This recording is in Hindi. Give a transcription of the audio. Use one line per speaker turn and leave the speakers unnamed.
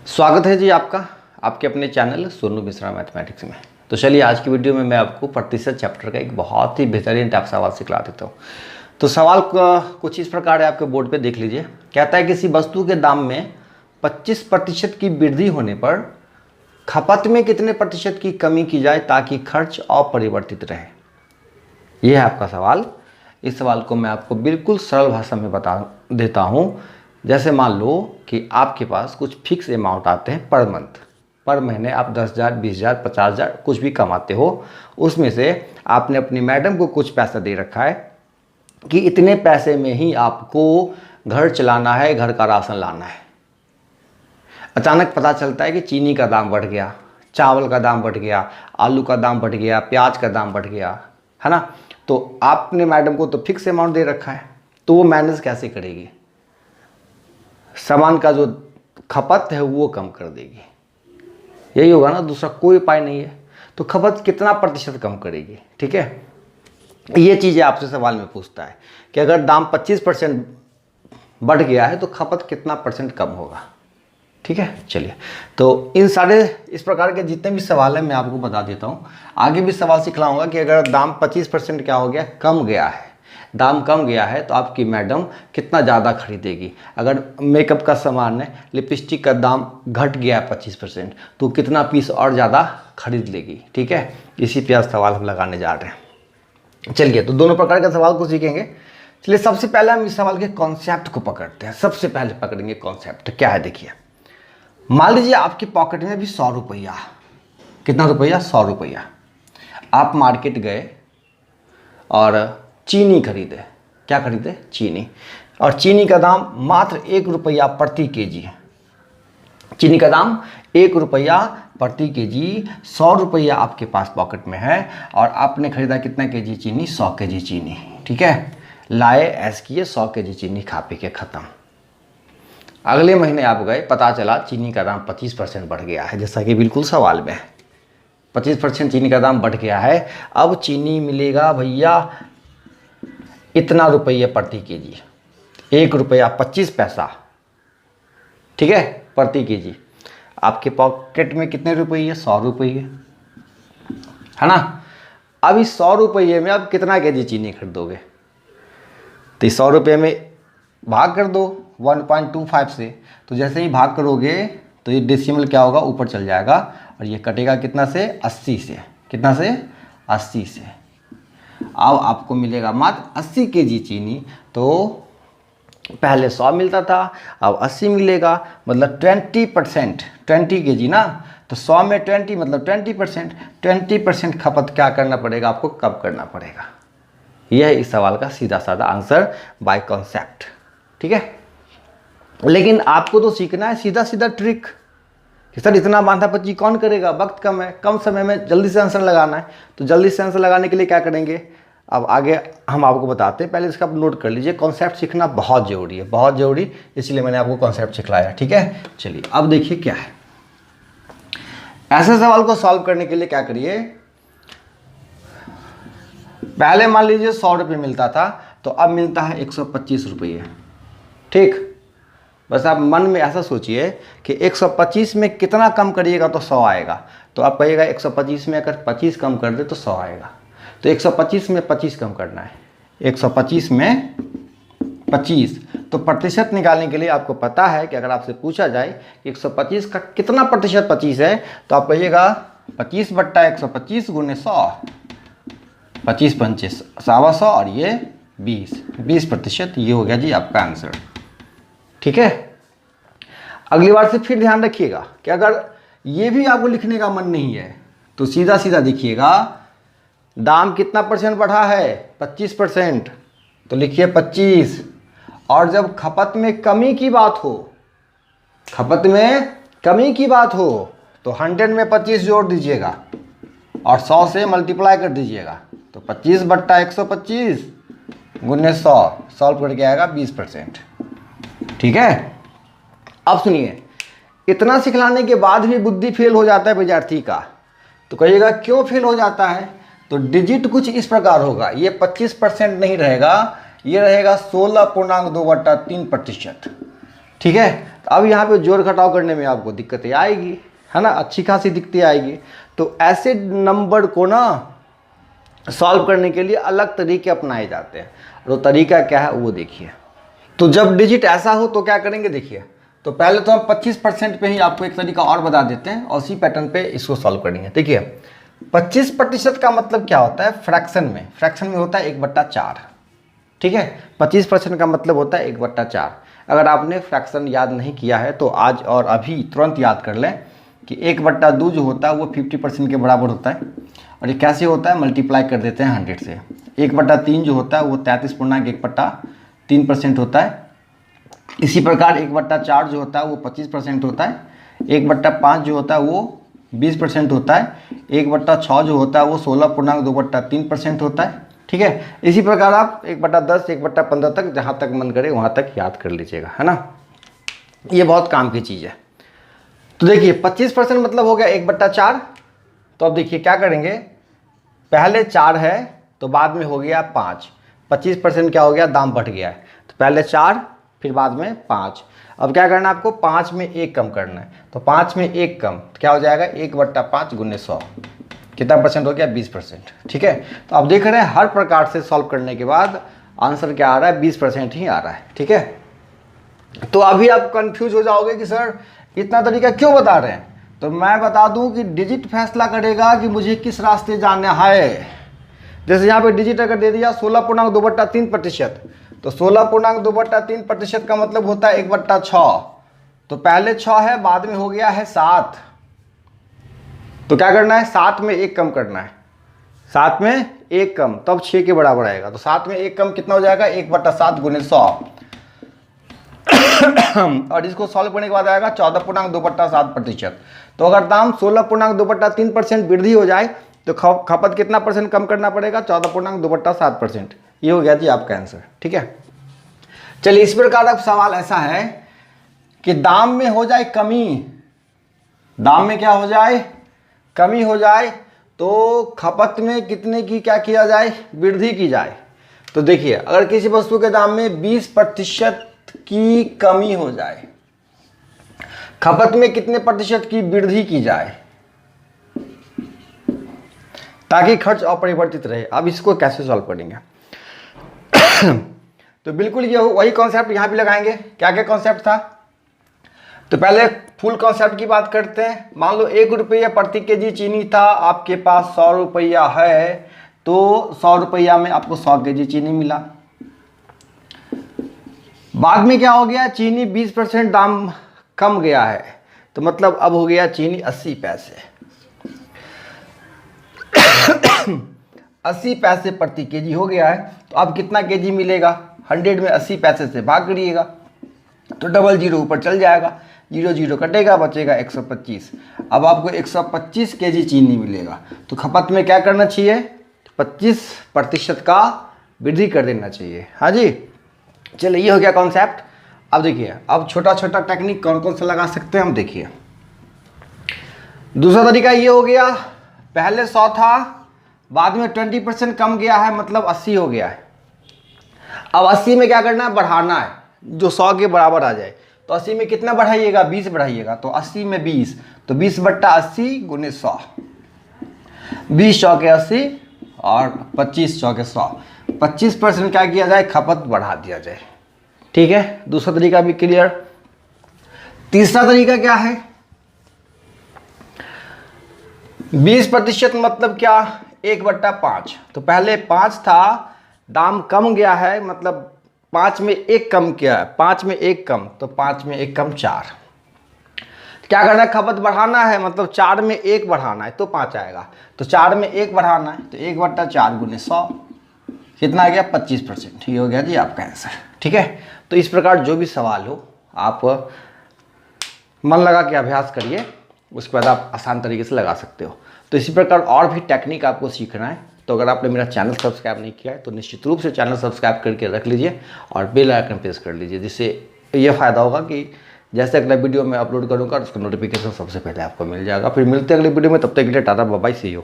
स्वागत है जी आपका आपके अपने चैनल सोनू मिश्रा मैथमेटिक्स में। तो चलिए आज की वीडियो में मैं आपको प्रतिशत चैप्टर का एक बहुत ही बेहतरीन टाइप सवाल सिखला देता हूँ। तो सवाल कुछ इस प्रकार है, आपके बोर्ड पे देख लीजिए। कहता है किसी वस्तु के दाम में 25% की वृद्धि होने पर खपत में कितने प्रतिशत की कमी की जाए ताकि खर्च अपरिवर्तित रहे। यह है आपका सवाल। इस सवाल को मैं आपको बिल्कुल सरल भाषा में बता देता हूँ। जैसे मान लो कि आपके पास कुछ फिक्स अमाउंट आते हैं पर मंथ, पर महीने आप 10,000, 20,000, 50,000 कुछ भी कमाते हो। उसमें से आपने अपनी मैडम को कुछ पैसा दे रखा है कि इतने पैसे में ही आपको घर चलाना है, घर का राशन लाना है। अचानक पता चलता है कि चीनी का दाम बढ़ गया, चावल का दाम बढ़ गया, आलू का दाम बढ़ गया, प्याज का दाम बढ़ गया, है ना। तो आपने मैडम को तो फिक्स अमाउंट दे रखा है, तो वो मैनेज कैसे करेगी? सामान का जो खपत है वो कम कर देगी, यही होगा ना, दूसरा कोई उपाय नहीं है। तो खपत कितना प्रतिशत कम करेगी? ठीक है, ये चीज़ें आपसे सवाल में पूछता है कि अगर दाम 25% बढ़ गया है तो खपत कितना परसेंट कम होगा। ठीक है, चलिए तो इन सारे इस प्रकार के जितने भी सवाल हैं मैं आपको बता देता हूँ। आगे भी सवाल सिखलाऊंगा कि अगर दाम 25% क्या हो गया, कम गया है, दाम कम गया है तो आपकी मैडम कितना ज़्यादा खरीदेगी। अगर मेकअप का सामान है, लिपस्टिक का दाम घट गया है 25%, तो कितना पीस और ज़्यादा खरीद लेगी। ठीक है, इसी पे आज सवाल हम लगाने जा रहे हैं। चलिए तो दोनों प्रकार के सवाल को सीखेंगे। चलिए सबसे पहले हम इस सवाल के कॉन्सेप्ट को पकड़ते हैं। सबसे पहले पकड़ेंगे कॉन्सेप्ट क्या है। देखिए मान लीजिए आपकी पॉकेट में भी 100 रुपया, कितना रुपया? 100 रुपया। आप मार्केट गए और चीनी खरीदे। क्या खरीदे? चीनी। और चीनी का दाम मात्र 1 रुपया प्रति केजी है। चीनी का दाम 1 रुपया प्रति केजी, 100 रुपया आपके पास पॉकेट में है और आपने खरीदा कितना केजी चीनी? 100 केजी चीनी। ठीक है, लाए ऐस किए 100 केजी चीनी खा पी के ख़त्म। अगले महीने आप गए, पता चला चीनी का दाम 25% बढ़ गया है, जैसा कि बिल्कुल सवाल में है। 25% चीनी का दाम बढ़ गया है। अब चीनी मिलेगा भैया इतना रुपये प्रति केजी, 1 रुपया 25 पैसा। ठीक है, प्रति केजी। आपके पॉकेट में कितने रुपये? 100 रुपये, है ना। अब इस 100 रुपये में आप कितना केजी चीनी खरीदोगे? तो 100 रुपये में भाग कर दो 1.25 से। तो जैसे ही भाग करोगे तो ये डेसिमल क्या होगा? ऊपर चल जाएगा और ये कटेगा कितना से? 80 से। कितना से? 80 से। अब आपको मिलेगा मात्र 80 केजी चीनी। तो पहले 100 मिलता था, अब 80 मिलेगा, मतलब 20%, 20 केजी ना। तो 100 में 20 मतलब 20%। 20% खपत क्या करना पड़ेगा आपको? कब करना पड़ेगा? यह है इस सवाल का सीधा साधा आंसर बाय कॉन्सेप्ट। ठीक है, लेकिन आपको तो सीखना है सीधा सीधा ट्रिक कि सर इतना बांधा पच्ची कौन करेगा, वक्त कम है, कम समय में जल्दी से आंसर लगाना है। तो जल्दी से आंसर लगाने के लिए क्या करेंगे अब आगे हम आपको बताते हैं। पहले इसका आप नोट कर लीजिए, कॉन्सेप्ट सीखना बहुत ज़रूरी है, बहुत ज़रूरी, इसलिए मैंने आपको कॉन्सेप्ट सिखलाया। ठीक है, चलिए अब देखिए क्या है। ऐसे सवाल को सॉल्व करने के लिए क्या करिए, पहले मान लीजिए 100 रुपये मिलता था तो अब मिलता है 125 रुपये। ठीक, बस आप मन में ऐसा सोचिए कि 125 में कितना कम करिएगा तो 100 आएगा। तो आप कहिएगा 125 में अगर 25 कम कर दे तो 100 आएगा। तो 125 में 25 कम करना है, 125 में 25। तो प्रतिशत निकालने के लिए आपको पता है कि अगर आपसे पूछा जाए कि 125 का कितना प्रतिशत 25 है, तो आप कहिएगा 25 बट्टा 125 गुने 100, 25 पंचे 125 और ये 20%। ये हो गया जी आपका आंसर। ठीक है, अगली बार से फिर ध्यान रखिएगा कि अगर ये भी आपको लिखने का मन नहीं है तो सीधा सीधा देखिएगा, दाम कितना परसेंट बढ़ा है? 25%। तो लिखिए 25। और जब खपत में कमी की बात हो, खपत में कमी की बात हो तो 100 में 25 जोड़ दीजिएगा और 100 से मल्टीप्लाई कर दीजिएगा। तो 25 बट्टा 125 गुने 100, सॉल्व करके आएगा 20%। ठीक है, अब सुनिए, इतना सिखलाने के बाद भी बुद्धि फेल हो जाता है विद्यार्थी का। तो कहिएगा क्यों फेल हो जाता है? तो डिजिट कुछ इस प्रकार होगा, ये 25% नहीं रहेगा, ये रहेगा 16.2/3%। ठीक है, तो अब यहाँ पे जोड़ घटाव करने में आपको दिक्कतें आएगी, है ना, अच्छी खासी दिक्कतें आएगी। तो ऐसे नंबर को ना सॉल्व करने के लिए अलग तरीके अपनाए जाते हैं, और वो तरीका क्या है वो देखिए। तो जब डिजिट ऐसा हो तो क्या करेंगे देखिए, तो पहले तो हम 25% पे ही आपको एक तरीका और बता देते हैं और उसी पैटर्न पे इसको सॉल्व करेंगे। देखिए 25% का मतलब क्या होता है, फ्रैक्शन में होता है 1/4, ठीक है। 25% का मतलब होता है 1/4। अगर आपने फ्रैक्शन याद नहीं किया है तो आज और अभी तुरंत याद कर लें कि 1/2 जो होता है वो 50% के बराबर होता है, और ये कैसे होता है, मल्टीप्लाई कर देते हैं 100 से। 1/3 जो होता है वो 33.1/3% होता है। इसी प्रकार 1/4 जो होता है वो 25% होता है। 1/5 जो होता है वो 20% होता है। 1/6 जो होता है वो 16.2/3% होता है, ठीक है। इसी प्रकार आप 1/10, 1/15 तक जहाँ तक मन करे वहाँ तक याद कर लीजिएगा, है ना। ये बहुत काम की चीज़ है। तो देखिए 25% मतलब हो गया 1/4। तो अब देखिए क्या करेंगे, पहले 4 है तो बाद में हो गया 5। 25% क्या हो गया, दाम बढ़ गया है, तो पहले 4 फिर बाद में 5। अब क्या करना है आपको, 5 में 1 कम करना है। तो 5 में 1 कम तो क्या हो जाएगा, 1/5 × 100 कितना परसेंट हो गया, 20%, ठीक है। तो आप देख रहे हैं हर प्रकार से सॉल्व करने के बाद आंसर क्या आ रहा है, 20% ही आ रहा है, ठीक है। तो अभी आप कंफ्यूज हो जाओगे कि सर इतना तरीका क्यों बता रहे हैं, तो मैं बता दूं कि डिजिट फैसला करेगा कि मुझे किस रास्ते जाना है। जैसे यहाँ पे डिजिट अगर दे दिया 16.2/3%, तो 16.2/3% का मतलब होता है 1/6। तो पहले 6 है, बाद में हो गया है 7। तो क्या करना है, 7 में 1 कम करना है। 7 में 1 कम तब 6 के बराबर आएगा। तो 7 में 1 कम कितना हो जाएगा, 1/7 × 100। और इसको सॉल्व करने के बाद आएगा 14.2/7%। तो अगर दाम 16.2/3% वृद्धि हो जाए तो खपत कितना परसेंट कम करना पड़ेगा, 14.2/7%। ये हो गया जी आपका आंसर, ठीक है। चलिए इस प्रकार अब सवाल ऐसा है कि दाम में हो जाए कमी, दाम में क्या हो जाए, कमी हो जाए, तो खपत में कितने की क्या किया जाए, वृद्धि की जाए। तो देखिए अगर किसी वस्तु के दाम में 20% की कमी हो जाए, खपत में कितने प्रतिशत की वृद्धि की जाए ताकि खर्च अपरिवर्तित रहे। अब इसको कैसे सॉल्व करेंगे तो बिल्कुल ये वही कॉन्सेप्ट यहां भी लगाएंगे। क्या क्या कॉन्सेप्ट था, तो पहले फुल कॉन्सेप्ट की बात करते हैं। मान लो 1 रुपया प्रति केजी चीनी था, आपके पास 100 रुपया है, तो 100 रुपया में आपको 100 केजी चीनी मिला। बाद में क्या हो गया, चीनी 20% दाम कम गया है, तो मतलब अब हो गया चीनी 80 पैसे 80 पैसे प्रति केजी हो गया है। तो अब कितना केजी मिलेगा, 100 में 80 पैसे से भाग करिएगा तो डबल जीरो ऊपर चल जाएगा, 0 0 कटेगा, बचेगा 125। अब आपको 125 केजी चीनी मिलेगा। तो खपत में क्या करना चाहिए, 25% का वृद्धि कर देना चाहिए। हाँ जी, चलिए ये हो गया कॉन्सेप्ट। अब देखिए अब छोटा छोटा टेक्निक कौन कौन सा लगा सकते हैं हम देखिए। दूसरा तरीका ये हो गया, पहले 100 था, बाद में 20% कम गया है, मतलब 80 हो गया है। अब 80 में क्या करना है, बढ़ाना है जो 100 के बराबर आ जाए। तो 80 में कितना बढ़ाइएगा, 20 बढ़ाइएगा। तो 80 में 20, तो 20/80 × 100, 20 चौके 80 और 25 चौके 100। 25% क्या किया जाए, खपत बढ़ा दिया जाए, ठीक है। दूसरा तरीका भी क्लियर। तीसरा तरीका क्या है, 20% मतलब क्या, 1/5। तो पहले 5 था, दाम कम गया है, मतलब 5 में 1 कम किया है, 5 में 1 कम, तो 5 में 1 कम 4। क्या करना है, खपत बढ़ाना है, मतलब 4 में 1 बढ़ाना है तो 5 आएगा। तो 4 में 1 बढ़ाना है, तो 1/4 × 100 कितना आ गया, 25%। ये हो गया जी आपका आंसर, ठीक है। तो इस प्रकार जो भी सवाल हो आप मन लगा के अभ्यास करिए, उसके बाद आप आसान तरीके से लगा सकते हो। तो इसी प्रकार और भी टेक्निक आपको सीखना है, तो अगर आपने मेरा चैनल सब्सक्राइब नहीं किया है तो निश्चित रूप से चैनल सब्सक्राइब करके रख लीजिए और बेल आइकन प्रेस कर लीजिए, जिससे ये फ़ायदा होगा कि जैसे अगला वीडियो मैं अपलोड करूँगा उसका नोटिफिकेशन सबसे पहले आपको मिल जाएगा। फिर मिलते हैं अगले वीडियो में, तब तक के लिए tata bye bye, see you.